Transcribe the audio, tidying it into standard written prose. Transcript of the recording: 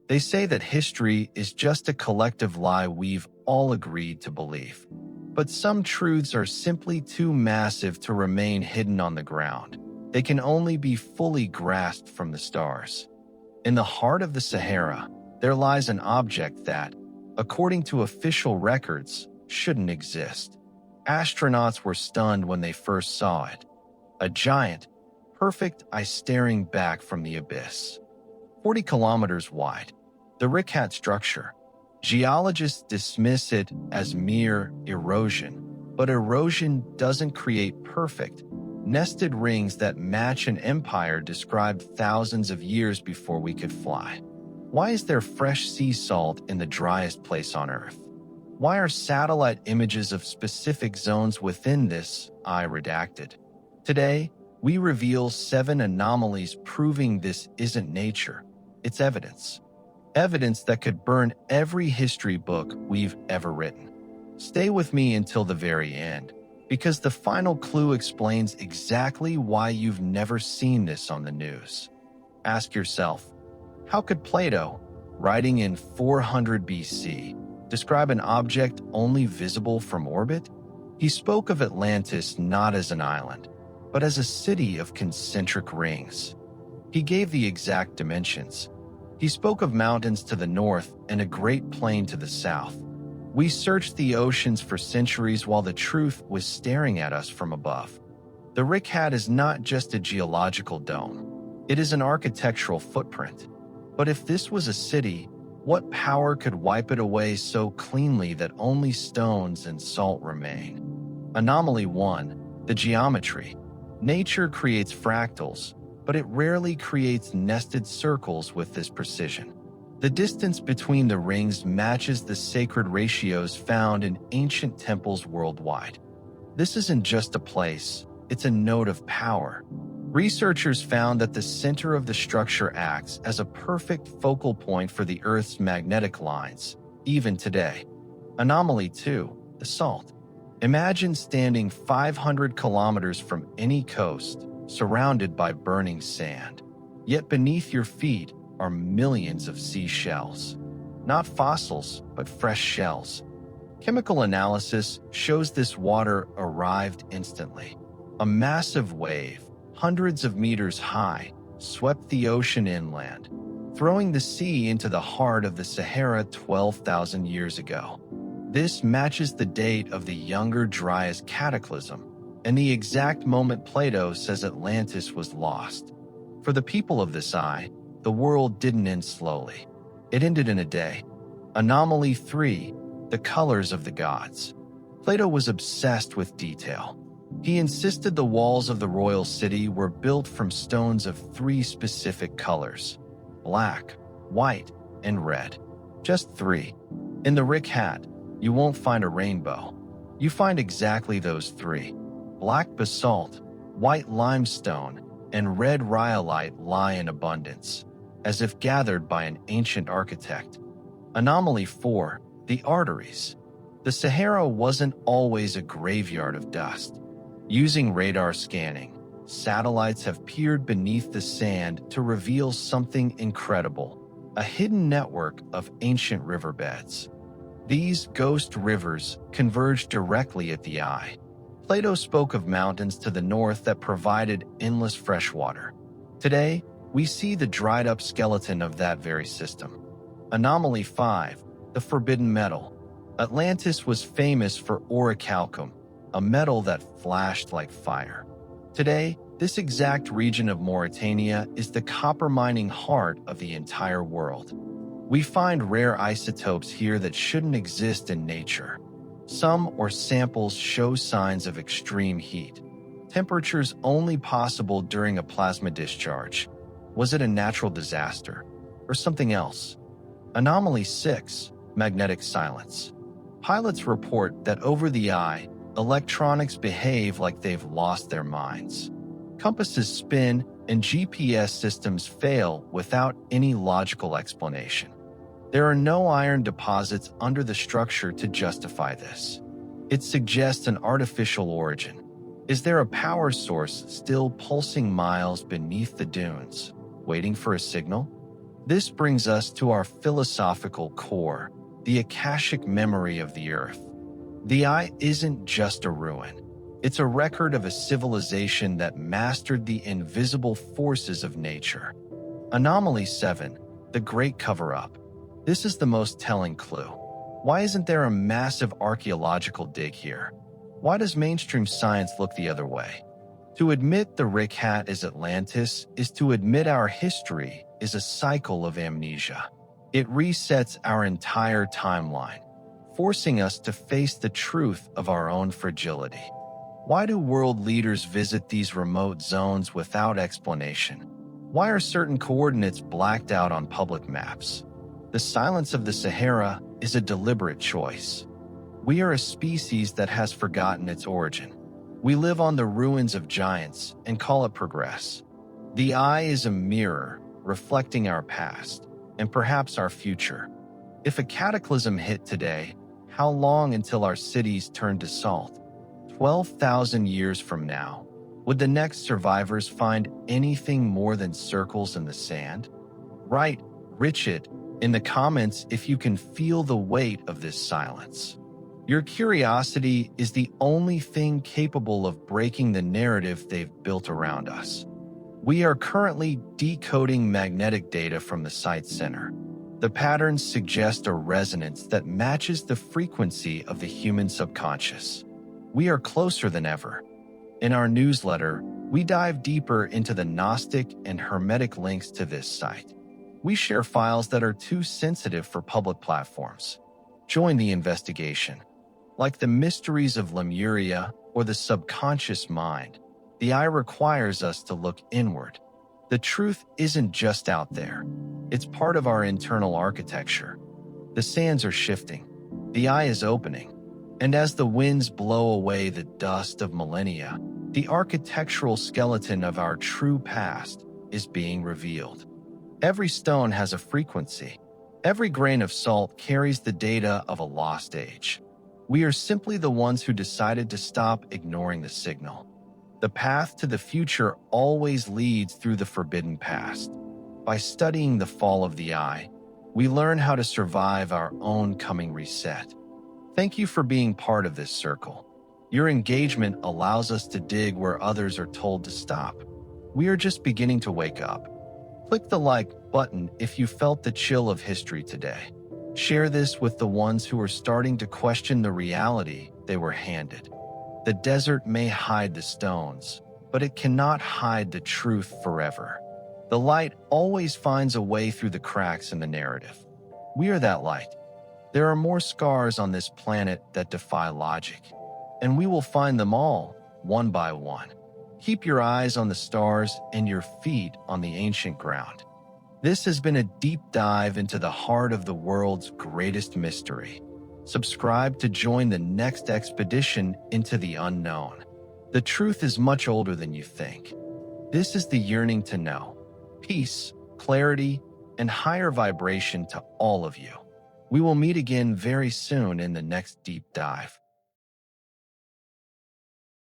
They say that history is just a collective lie we've all agreed to believe. But some truths are simply too massive to remain hidden on the ground. They can only be fully grasped from the stars. In the heart of the Sahara, there lies an object that, according to official records, shouldn't exist. Astronauts were stunned when they first saw it. A giant, perfect eye staring back from the abyss. 40 kilometers wide. The Richat Structure. Geologists dismiss it as mere erosion, but erosion doesn't create perfect, nested rings that match an empire described thousands of years before we could fly. Why is there fresh sea salt in the driest place on Earth? Why are satellite images of specific zones within this eye redacted? Today, we reveal 7 anomalies proving this isn't nature, it's evidence. Evidence that could burn every history book we've ever written. Stay with me until the very end, because the final clue explains exactly why you've never seen this on the news. Ask yourself, how could Plato, writing in 400 BC, describe an object only visible from orbit? He spoke of Atlantis not as an island, but as a city of concentric rings. He gave the exact dimensions. He spoke of mountains to the north and a great plain to the south. We searched the oceans for centuries while the truth was staring at us from above. The Richat is not just a geological dome. It is an architectural footprint. But if this was a city, what power could wipe it away so cleanly that only stones and salt remain? Anomaly 1. The geometry. Nature creates fractals, but it rarely creates nested circles with this precision. The distance between the rings matches the sacred ratios found in ancient temples worldwide. This isn't just a place, it's a node of power. Researchers found that the center of the structure acts as a perfect focal point for the Earth's magnetic lines, even today. Anomaly 2. The salt. Imagine standing 500 kilometers from any coast, surrounded by burning sand. Yet beneath your feet are millions of seashells. Not fossils, but fresh shells. Chemical analysis shows this water arrived instantly. A massive wave, hundreds of meters high, swept the ocean inland, throwing the sea into the heart of the Sahara 12,000 years ago. This matches the date of the Younger Dryas cataclysm, and the exact moment Plato says Atlantis was lost. For the people of this eye, the world didn't end slowly. It ended in a day. Anomaly 3. The colors of the gods. Plato was obsessed with detail. He insisted the walls of the royal city were built from stones of 3 specific colors: black, white, and red. Just 3. In the Richat, you won't find a rainbow. You find exactly those 3. Black basalt, white limestone, and red rhyolite lie in abundance, as if gathered by an ancient architect. Anomaly 4. The arteries. The Sahara wasn't always a graveyard of dust. Using radar scanning, satellites have peered beneath the sand to reveal something incredible: a hidden network of ancient riverbeds. These ghost rivers converge directly at the eye. Plato spoke of mountains to the north that provided endless fresh water. Today, we see the dried-up skeleton of that very system. Anomaly 5. The forbidden metal. Atlantis was famous for Orichalcum, a metal that flashed like fire. Today, this exact region of Mauritania is the copper mining heart of the entire world. We find rare isotopes here that shouldn't exist in nature. Some or samples show signs of extreme heat. Temperatures only possible during a plasma discharge. Was it a natural disaster or something else? Anomaly 6. Magnetic silence. Pilots report that over the eye, electronics behave like they've lost their minds. Compasses spin and GPS systems fail without any logical explanation. There are no iron deposits under the structure to justify this. It suggests an artificial origin. Is there a power source still pulsing miles beneath the dunes, waiting for a signal? This brings us to our philosophical core, the Akashic memory of the Earth. The Eye isn't just a ruin. It's a record of a civilization that mastered the invisible forces of nature. Anomaly 7, the Great Cover-Up. This is the most telling clue. Why isn't there a massive archaeological dig here? Why does mainstream science look the other way? To admit the Richat is Atlantis is to admit our history is a cycle of amnesia. It resets our entire timeline, forcing us to face the truth of our own fragility. Why do world leaders visit these remote zones without explanation? Why are certain coordinates blacked out on public maps? The silence of the Sahara is a deliberate choice. We are a species that has forgotten its origin. We live on the ruins of giants and call it progress. The Eye is a mirror reflecting our past and perhaps our future. If a cataclysm hit today, how long until our cities turn to salt? 12,000 years from now, would the next survivors find anything more than circles in the sand? Write, Richat, in the comments if you can feel the weight of this silence. Your curiosity is the only thing capable of breaking the narrative they've built around us. We are currently decoding magnetic data from the site's center. The patterns suggest a resonance that matches the frequency of the human subconscious. We are closer than ever. In our newsletter, we dive deeper into the Gnostic and Hermetic links to this site. We share files that are too sensitive for public platforms. Join the investigation. Like the mysteries of Lemuria or the subconscious mind, the Eye requires us to look inward. The truth isn't just out there. It's part of our internal architecture. The sands are shifting. The Eye is opening. And as the winds blow away the dust of millennia, the architectural skeleton of our true past is being revealed. Every stone has a frequency. Every grain of salt carries the data of a lost age. We are simply the ones who decided to stop ignoring the signal. The path to the future always leads through the forbidden past. By studying the fall of the Eye, we learn how to survive our own coming reset. Thank you for being part of this circle. Your engagement allows us to dig where others are told to stop. We are just beginning to wake up. Click the like button if you felt the chill of history today. Share this with the ones who are starting to question the reality they were handed. The desert may hide the stones, but it cannot hide the truth forever. The light always finds a way through the cracks in the narrative. We are that light. There are more scars on this planet that defy logic, and we will find them all, one by one. Keep your eyes on the stars and your feet on the ancient ground. This has been a deep dive into the heart of the world's greatest mystery. Subscribe to join the next expedition into the unknown. The truth is much older than you think. This is the yearning to know. Peace, clarity, and higher vibration to all of you. We will meet again very soon in the next deep dive.